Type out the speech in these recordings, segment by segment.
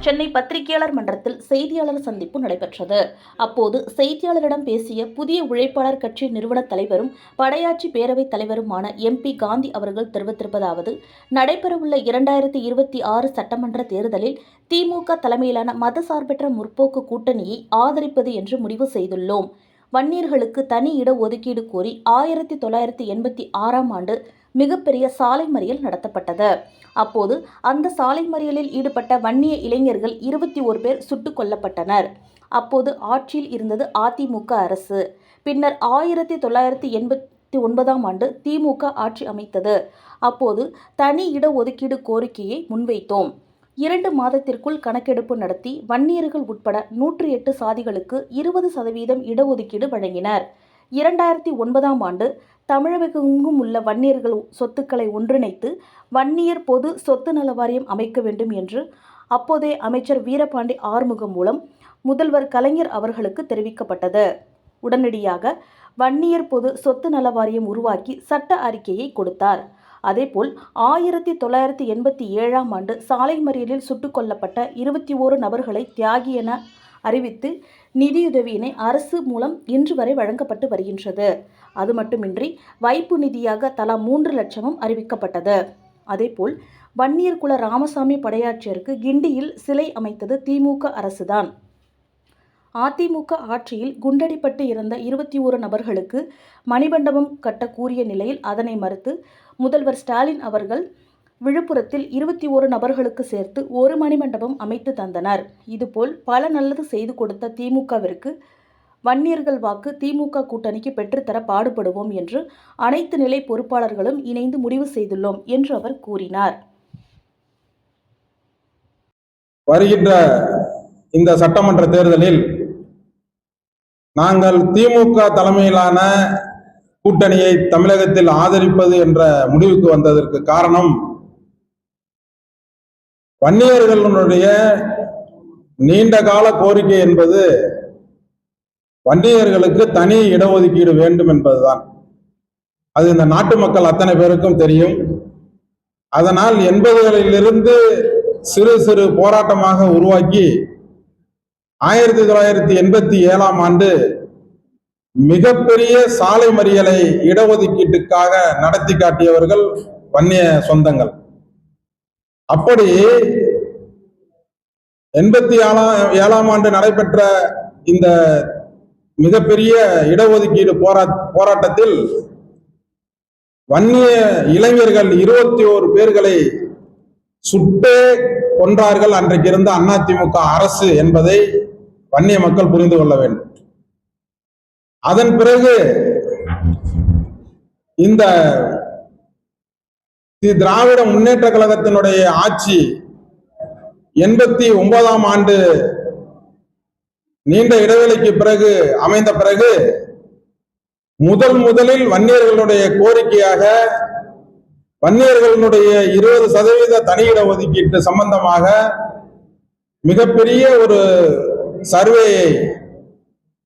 சென்னை பத்திரிகையாளர் மன்றத்தில் செய்தியாளர் சந்திப்பு நடைபெற்றது. அப்போது செய்தியாளரிடம் பேசிய புதிய உழைப்பாளர் கட்சி நிறுவன தலைவரும் படையாட்சி பேரவைத் தலைவருமான MP காந்தி அவர்கள் தெரிவித்திருப்பதாவது: நடைபெறவுள்ள 2026 சட்டமன்ற தேர்தலில் திமுக தலைமையிலான மதசார்பற்ற முற்போக்கு கூட்டணியை ஆதரிப்பது என்று முடிவு செய்துள்ளோம். வன்னியர்களுக்கு தனி இட ஒதுக்கீடு கோரி 1986ஆம் ஆண்டு மிகப்பெரிய சாலை மறியல் நடத்தப்பட்டது. அப்போது அந்த சாலை மறியலில் ஈடுபட்ட வன்னிய இளைஞர்கள் 21 பேர் சுட்டுக் கொல்லப்பட்டனர். அப்போது ஆட்சியில் இருந்தது அதிமுக அரசு. பின்னர் 1989ஆம் ஆண்டு திமுக ஆட்சி அமைத்தது. அப்போது தனி இட ஒதுக்கீடு கோரிக்கையை முன்வைத்தோம். 2 மாதத்திற்குள் கணக்கெடுப்பு நடத்தி வன்னியர்கள் உட்பட 108 சாதிகளுக்கு 20% இடஒதுக்கீடு வழங்கினர். 2009ஆம் ஆண்டு தமிழகமெங்கும் உள்ள வன்னியர்கள் சொத்துக்களை ஒன்றிணைத்து வன்னியர் பொது சொத்து நல வாரியம் அமைக்க வேண்டும் என்று அப்போதைய அமைச்சர் வீரபாண்டி ஆறுமுகம் மூலம் முதல்வர் கலைஞர் அவர்களுக்கு தெரிவிக்கப்பட்டது. உடனடியாக வன்னியர் பொது சொத்து நல வாரியம் உருவாக்கி சட்ட அறிக்கையை கொடுத்தார். அதேபோல் 1987ஆம் ஆண்டு சாலை மறியலில் சுட்டுக் கொல்லப்பட்ட 21 நபர்களை தியாகி என அறிவித்து நிதியுதவியினை அரசு மூலம் இன்று வரை வழங்கப்பட்டு வருகின்றது. அது மட்டுமின்றி வைப்பு நிதியாக தலா 3 லட்சமும் அறிவிக்கப்பட்டது. அதேபோல் வன்னியர் குல ராமசாமி படையாட்சியருக்கு கிண்டியில் சிலை அமைத்தது திமுக அரசுதான். அதிமுக ஆட்சியில் குண்டடிப்பட்டு இறந்த 21 நபர்களுக்கு மணிமண்டபம் கட்ட கூறிய நிலையில் அதனை மறுத்து முதல்வர் ஸ்டாலின் அவர்கள் விழுப்புரத்தில் 21 நபர்களுக்கு சேர்த்து ஒரு மணிமண்டபம் அமைத்து தந்தனர். இதுபோல் பல நல்லது செய்து கொடுத்த திமுகவிற்கு வன்னியர்கள் வாக்கு திமுக கூட்டணிக்கு பெற்றுத்தர பாடுபடுவோம் என்று அனைத்து நிலை பொறுப்பாளர்களும் இணைந்து முடிவு செய்துள்ளோம் என்று அவர் கூறினார். வருகின்ற இந்த சட்டமன்ற தேர்தலில் நாங்கள் திமுக தலைமையிலான கூட்டணியை தமிழகத்தில் ஆதரிப்பது என்ற முடிவுக்கு வந்ததற்கு காரணம், வன்னியர்களுடைய நீண்ட கால கோரிக்கை என்பது வன்னியர்களுக்கு தனி இடஒதுக்கீடு வேண்டும் என்பதுதான். அது இந்த நாட்டு மக்கள் அத்தனை பேருக்கும் தெரியும். அதனால் 80களிலிருந்து சிறு சிறு போராட்டமாக உருவாக்கி 1987ஆம் ஆண்டு மிகப்பெரிய சாலை மறியலை இடஒதுக்கீட்டுக்காக நடத்தி காட்டியவர்கள் வன்னிய சொந்தங்கள். அப்படி 87ஆம் ஆண்டு நடைபெற்ற இந்த மிகப்பெரிய இடஒதுக்கீடு போராட்டத்தில் வன்னிய இளைஞர்கள் 21 பேர்களை சுட்டே கொன்றார்கள் அன்றைக்கு இருந்த அதிமுக அரசு என்பதை வன்னிய மக்கள் புரிந்து கொள்ள வேண்டும். அதன் பிறகு இந்த திராவிட முன்னேற்ற கழகத்தினுடைய ஆட்சி 89ஆம் ஆண்டு நீண்ட இடைவெளிக்கு பிறகு அமைந்த பிறகு முதலில் வன்னியர்களுடைய கோரிக்கையாக வன்னியர்களுடைய 20% தனியிட ஒதுக்கீட்டு சம்பந்தமாக மிகப்பெரிய ஒரு சர்வேயை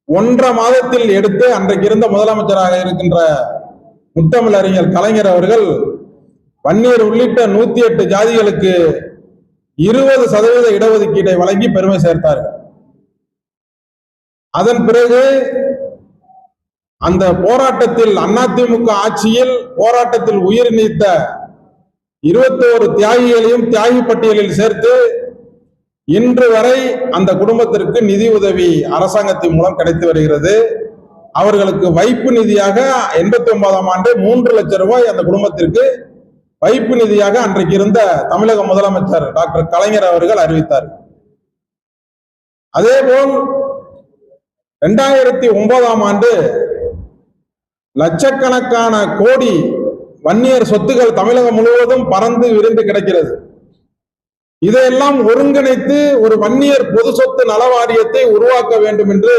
1.5 மாதத்தில் எடுத்து அன்றைக்கு இருந்த முதலமைச்சராக இருக்கின்ற முத்தமிழறிஞர் கலைஞர் அவர்கள் வன்னியர் உள்ளிட்ட 108 ஜாதிகளுக்கு 20% இடஒதுக்கீட்டை வழங்கி பெருமை சேர்த்தார்கள். அதன் பிறகு அந்த போராட்டத்தில் அதிமுக ஆட்சியில் போராட்டத்தில் உயிர் நீத்த 21 தியாகிகளையும் தியாகி பட்டியலில் சேர்த்து இன்று வரை அந்த குடும்பத்திற்கு நிதி உதவி அரசாங்கத்தின் மூலம் கிடைத்து வருகிறது. அவர்களுக்கு வைப்பு நிதியாக 89ஆம் ஆண்டு 3 லட்சம் ரூபாய் அந்த குடும்பத்திற்கு வைப்பு நிதியாக அன்றைக்கு இருந்த தமிழக முதலமைச்சர் டாக்டர் கலைஞர் அவர்கள் அறிவித்தார். அதேபோல் 2009ஆம் ஆண்டு லட்சக்கணக்கான கோடி வன்னியர் சொத்துக்கள் தமிழகம் முழுவதும் பறந்து விரிந்து கிடக்கிறது. இதையெல்லாம் ஒருங்கிணைத்து ஒரு வன்னியர் பொது சொத்து நல வாரியத்தை உருவாக்க வேண்டும் என்று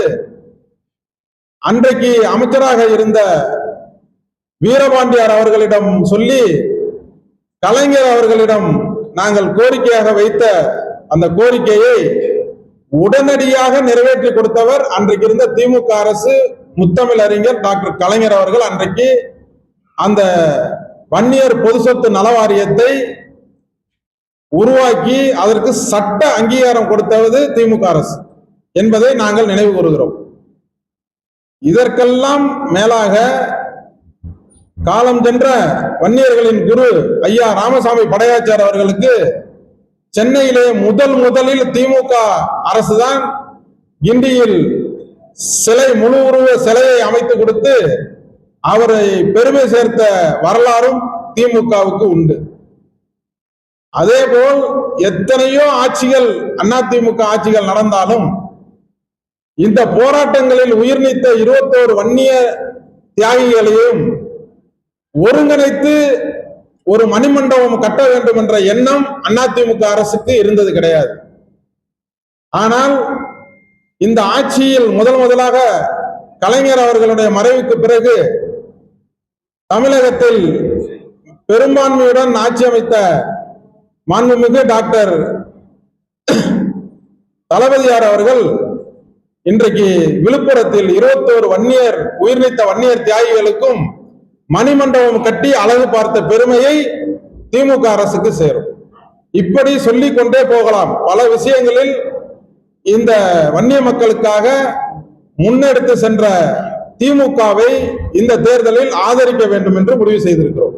அன்றைக்கு அமைச்சராக இருந்த வீரபாண்டியார் அவர்களிடம் சொல்லி கலைஞர் அவர்களிடம் நாங்கள் கோரிக்கையாக வைத்த அந்த கோரிக்கையை உடனடியாக நிறைவேற்றி கொடுத்தவர் அன்றைக்கு இருந்த திமுக அரசு, முத்தமிழறிஞர் டாக்டர் கலைஞர் அவர்கள். அன்றைக்கு அந்த வன்னியர் பொது சொத்து நல வாரியத்தை உருவாக்கி அதற்கு சட்ட அங்கீகாரம் கொடுத்தது திமுக அரசு என்பதை நாங்கள் நினைவு கூறுகிறோம். இதற்கெல்லாம் மேலாக காலம் சென்ற வன்னியர்களின் குரு ஐயா ராமசாமி படையாச்சார் அவர்களுக்கு சென்னையிலே முதலில் திமுக அரசுதான் கிண்டியில் முழு உருவ சிலையை அமைத்து கொடுத்து அவரை பெருமை சேர்த்த வரலாறும் திமுகவுக்கு உண்டு. அதேபோல் எத்தனையோ ஆட்சிகள் அதிமுக ஆட்சிகள் நடந்தாலும் இந்த போராட்டங்களில் உயிர் நீத்த 21 வன்னிய தியாகிகளையும் ஒருங்கிணைத்து ஒரு மணிமண்டபம் கட்ட வேண்டும் என்ற எண்ணம் அதிமுக அரசுக்கு இருந்தது கிடையாது. ஆனால் இந்த ஆட்சியில் முதலாக கலைஞர் அவர்களுடைய மறைவுக்கு பிறகு தமிழகத்தில் பெரும்பான்மையுடன் ஆட்சி அமைத்த மாண்புமிகு டாக்டர் தளபதியார் அவர்கள் இன்றைக்கு விழுப்புரத்தில் 21 உயிர்நீத்த வன்னியர் தியாகிகளுக்கும் மணிமண்டபம் கட்டி அழகு பார்த்த பெருமையை திமுக அரசுக்கு சேரும். இப்படி சொல்லிக் கொண்டே போகலாம். பல விஷயங்களில் இந்த வன்னிய மக்களுக்காக முன்னெடுத்து சென்ற திமுகவை இந்த தேர்தலில் ஆதரிக்க வேண்டும் என்று முடிவு செய்திருக்கிறோம்.